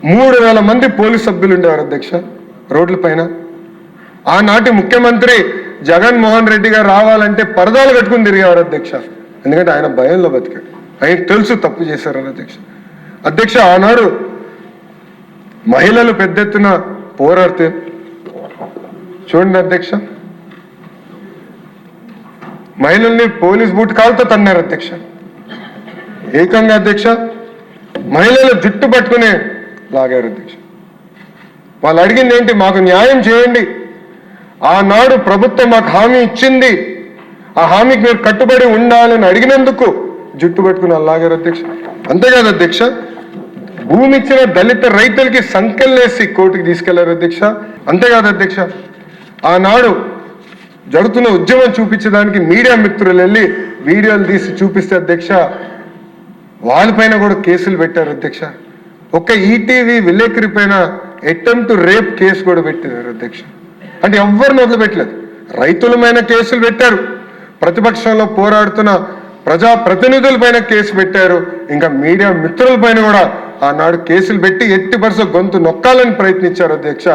3000 మంది పోలీస్ సభ్యులు ఉండేవారు అధ్యక్ష రోడ్లపైన. ఆనాటి ముఖ్యమంత్రి జగన్మోహన్ రెడ్డి గారు రావాలంటే పరదాలు కట్టుకుని తిరిగేవారు అధ్యక్ష. ఎందుకంటే ఆయన భయంలో బతికాడు. ఆయన తెలుసు తప్పు చేశారని అధ్యక్ష. అధ్యక్ష ఆనాడు మహిళలు పెద్ద ఎత్తున పోరాడితే చూడండి అధ్యక్ష, మహిళల్ని పోలీస్ బూట్ కాలుతో తన్నారు అధ్యక్ష. ఏకంగా అధ్యక్ష మహిళలు జుట్టు పట్టుకునే లాగారు అధ్యక్ష. వాళ్ళు అడిగింది ఏంటి? మాకు న్యాయం చేయండి, ఆనాడు ప్రభుత్వం మాకు హామీ ఇచ్చింది, ఆ హామీకి మీరు కట్టుబడి ఉండాలని అడిగినందుకు జుట్టు పట్టుకుని అలాగారు అధ్యక్ష. అంతేకాదు అధ్యక్ష, భూమి ఇచ్చిన దళిత రైతులకి సంఖ్యలేసి కోర్టుకి తీసుకెళ్లారు అధ్యక్ష. అంతేకాదు అధ్యక్ష, ఆనాడు జరుగుతున్న ఉద్యమం చూపించడానికి మీడియా మిత్రులు వెళ్ళి వీడియోలు తీసి చూపిస్తే అధ్యక్ష వాళ్ళపైన కూడా కేసులు పెట్టారు అధ్యక్ష. ఒక్క ఈటీవీ విలేకరి పైన అటెంప్ట్ రేప్ కేసు కూడా పెట్టారు అధ్యక్ష. అంటే ఎవరిని వదిలిపెట్టలేదు. రైతులపైన కేసులు పెట్టారు, ప్రతిపక్షంలో పోరాడుతున్న ప్రజాప్రతినిధులపైన కేసు పెట్టారు, ఇంకా మీడియా మిత్రులపైన కూడా ఆనాడు కేసులు పెట్టి ఎట్టి పరిస్థితుల్లో గొంతు నొక్కాలని ప్రయత్నించారు అధ్యక్ష.